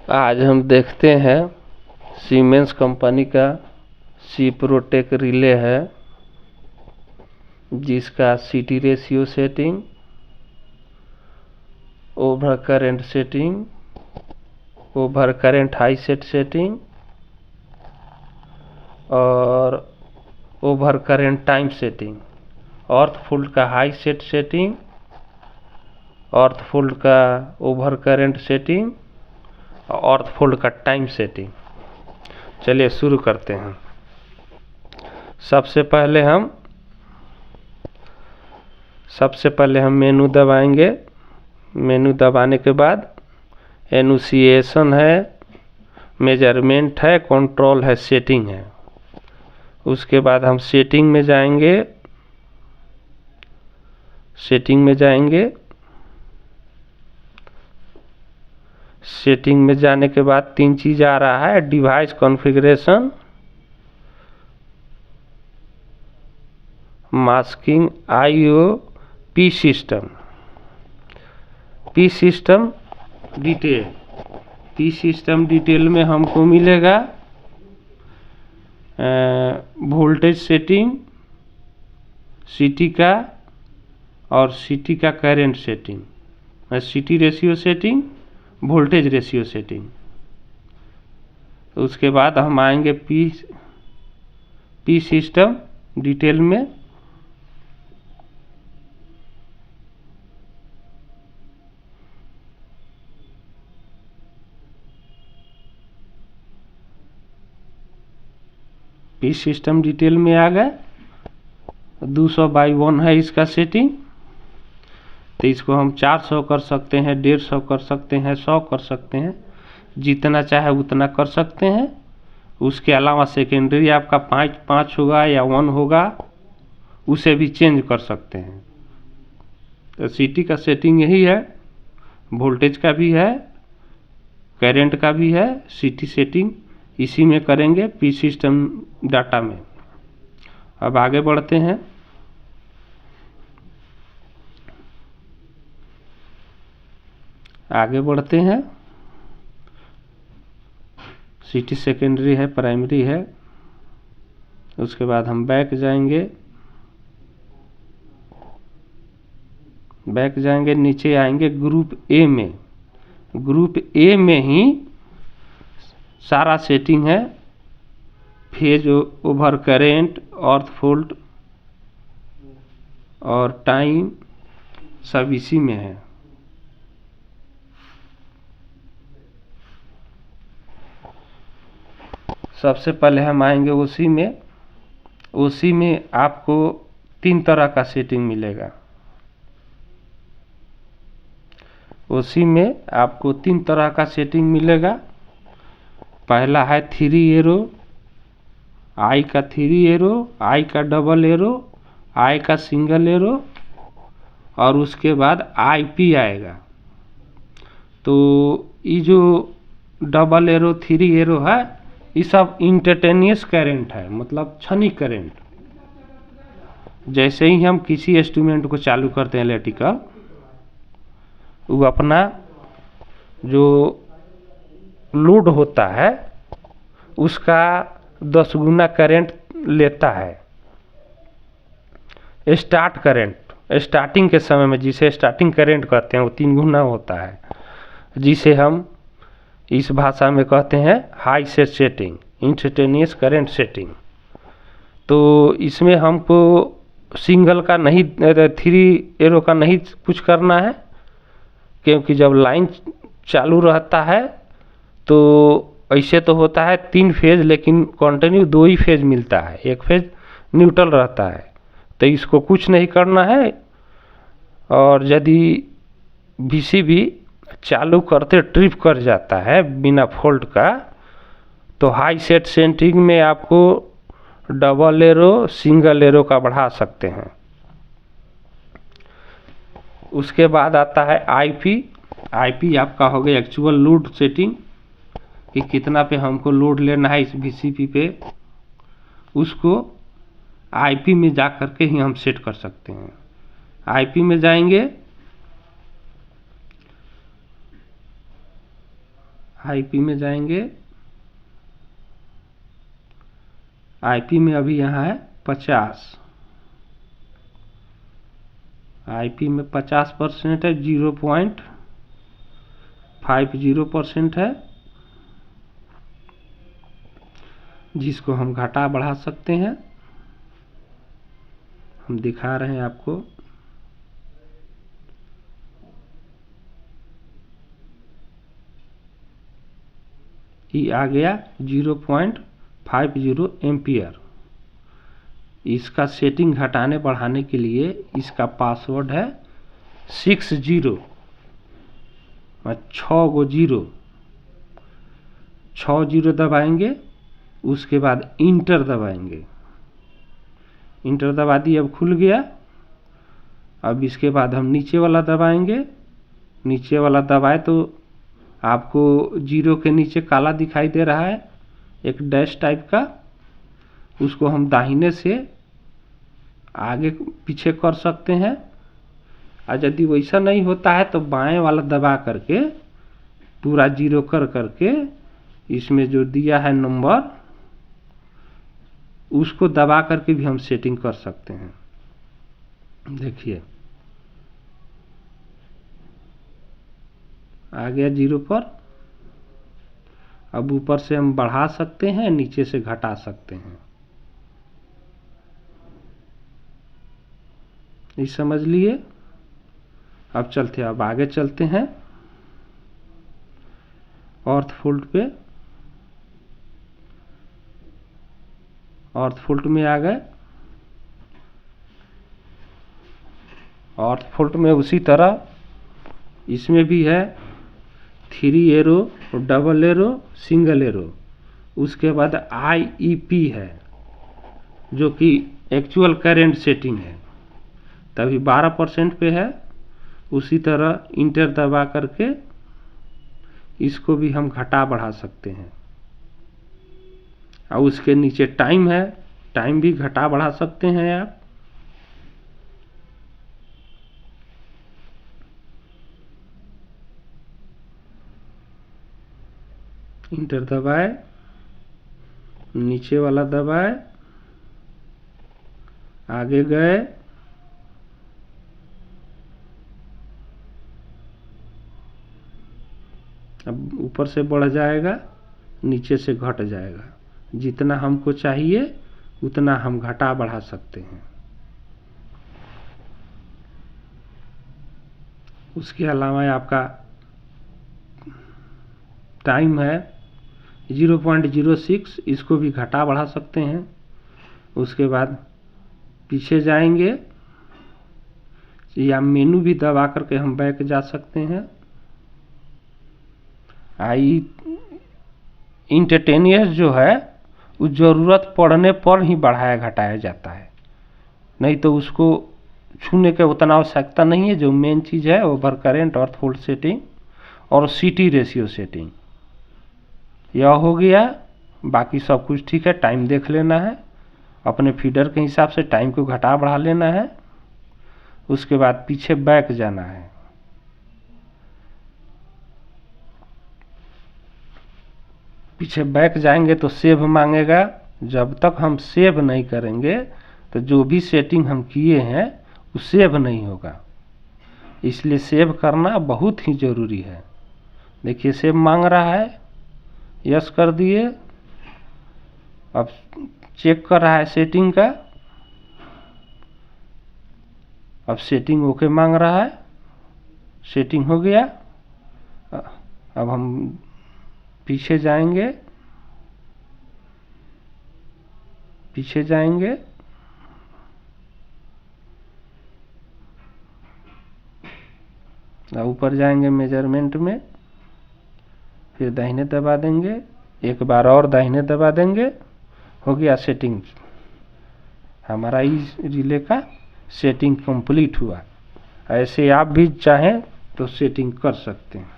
आज हम देखते हैं सीमेंस कंपनी का सीप्रोटेक रिले है, जिसका CT ratio setting, over current setting, over current high set setting और ओवर करंट टाइम सेटिंग, अर्थ फुल का हाई सेट सेटिंग, अर्थ फुल का ओवर करंट सेटिंग और अर्थ फुल का टाइम सेटिंग। चलिए शुरू करते हैं। सबसे पहले हम मेनू दबाएंगे। मेनू दबाने के बाद एनुसिएशन है, मेजरमेंट है, कंट्रोल है, सेटिंग है। उसके बाद हम सेटिंग में जाएंगे। सेटिंग में जाने के बाद तीन चीज आ रहा है, device configuration, masking, IO, P system detail. P system detail में हमको मिलेगा वोल्टेज सेटिंग, सिटी का और सिटी का current setting, CT ratio setting, voltage ratio setting. उसके बाद हम आएंगे पी सिस्टम डिटेल में। पी सिस्टम डिटेल में आ गए। 200/1 है इसका सेटिंग, तो इसको हम 400 कर सकते हैं, 150 कर सकते हैं, 100 कर सकते हैं, जितना चाहे उतना कर सकते हैं। उसके अलावा सेकेंडरी आपका 5 होगा या 1 होगा, उसे भी चेंज कर सकते हैं। तो सिटी का सेटिंग यही है, वोल्टेज का भी है, करंट का भी है। सिटी सेटिंग इसी में करेंगे, पी सिस्टम डाटा में। अब आगे बढ़ते हैं। सिटी सेकेंडरी है, प्राइमरी है। उसके बाद हम बैक जाएंगे, नीचे आएंगे ग्रुप ए में। ग्रुप ए में ही सारा सेटिंग है, फेज, ओवर करेंट, अर्थ फॉल्ट और टाइम, सब इसी में है। सबसे पहले हम आएंगे ओसी में। ओसी में आपको 3 तरह का सेटिंग मिलेगा। ओसी में आपको 3 तरह का सेटिंग मिलेगा। पहला है 3 एरो, आई का 3 एरो, आई का डबल एरो, आई का सिंगल एरो और उसके बाद आईपी आएगा। तो ये जो डबल एरो, 3 एरो है, ये सब इंस्टेंटेनियस करंट है, मतलब क्षणिक करंट। जैसे ही हम किसी इंस्ट्रूमेंट को चालू करते हैं इलेक्ट्रिकल, वो अपना जो लोड होता है उसका 10 गुना करंट लेता है। स्टार्टिंग के समय में जिसे स्टार्टिंग करंट कहते हैं, वो 3 गुना होता है, जिसे हम इस भाषा में कहते हैं high set setting, instantaneous current setting. तो इसमें हमको सिंगल का नहीं, 3 एरो का नहीं कुछ करना है, क्योंकि जब लाइन चालू रहता है तो ऐसे तो होता है 3 फेज, लेकिन कंटिन्यू 2 ही फेज मिलता है, एक फेज न्यूट्रल रहता है। तो इसको कुछ नहीं करना है। और यदि VCB चालू करते ट्रिप कर जाता है बिना फॉल्ट का, तो हाई सेट सेटिंग में आपको डबल एरो, सिंगल एरो का बढ़ा सकते हैं। उसके बाद आता है आईपी आपका हो गया एक्चुअल लोड सेटिंग, कि कितना पे हमको लोड लेना है इस VCB पे, उसको आईपी में जा करके ही हम सेट कर सकते हैं। आईपी में जाएंगे। आईपी में जाएंगे, आईपी में अभी यहाँ है 50, आईपी में 50% है, 0.50% है, जिसको हम घटा बढ़ा सकते हैं। हम दिखा रहे हैं आपको। ये आ गया 0.50 एम्पियर। इसका सेटिंग घटाने बढ़ाने के लिए इसका पासवर्ड है 60 और 6 गो 0, 6 0 दबाएंगे, उसके बाद इंटर दबाएंगे। इंटर दबा दिए, अब खुल गया। अब इसके बाद हम नीचे वाला दबाएंगे, नीचे वाला दबाए तो आपको 0 के नीचे काला दिखाई दे रहा है, एक डैश टाइप का। उसको हम दाहिने से आगे पीछे कर सकते हैं, और यदि वैसा नहीं होता है तो बाएं वाला दबा करके पूरा 0 कर करके इसमें जो दिया है नंबर, उसको दबा करके भी हम सेटिंग कर सकते हैं। देखिए आ गया 0 पर। अब ऊपर से हम बढ़ा सकते हैं, नीचे से घटा सकते हैं। ये समझ लिए। अब चलते, अब आगे चलते हैं ऑर्थफोल्ट पे। ऑर्थफोल्ट में आ गए। ऑर्थफोल्ट में उसी तरह इसमें भी है 3 arrow, double arrow, single arrow. उसके बाद IEP है, जो कि एक्चुअल करंट सेटिंग है, तभी 12% पे है। उसी तरह इंटर दबा करके इसको भी हम घटा बढ़ा सकते हैं। और उसके नीचे टाइम है, टाइम भी घटा बढ़ा सकते हैं आप। इंटर दबाए, नीचे वाला दबाए, आगे गए, अब ऊपर से बढ़ जाएगा, नीचे से घट जाएगा। जितना हमको चाहिए उतना हम घटा बढ़ा सकते हैं। उसके अलावा आपका टाइम है 0.06, इसको भी घटा बढ़ा सकते हैं। उसके बाद पीछे जाएंगे, या मेनू भी दबा करके हम बैक जा सकते हैं। इंस्टेंटेनियस जो है वो ज़रूरत पड़ने पर ही बढ़ाया घटाया जाता है, नहीं तो उसको छूने के उतना आवश्यकता नहीं है। जो मेन चीज़ है ओवर करंट, ऑर्थफोल्ट सेटिंग और CT रेशियो सेटिंग, यह हो गया। बाकी सब कुछ ठीक है। टाइम देख लेना है, अपने फीडर के हिसाब से टाइम को घटा बढ़ा लेना है। उसके बाद पीछे बैक जाना है। पीछे बैक जाएंगे तो सेव मांगेगा। जब तक हम सेव नहीं करेंगे तो जो भी सेटिंग हम किए हैं वो सेव नहीं होगा, इसलिए सेव करना बहुत ही ज़रूरी है। देखिए सेव मांग रहा है, यस कर दिए। अब चेक कर रहा है सेटिंग का, अब सेटिंग ओके मांग रहा है, सेटिंग हो गया। अब हम पीछे जाएंगे, पीछे जाएंगे, ऊपर जाएंगे मेजरमेंट में, फिर दाहिने दबा देंगे, एक बार और दाहिने दबा देंगे, हो गया सेटिंग। हमारा इस रिले का सेटिंग कंप्लीट हुआ। ऐसे आप भी चाहें तो सेटिंग कर सकते हैं।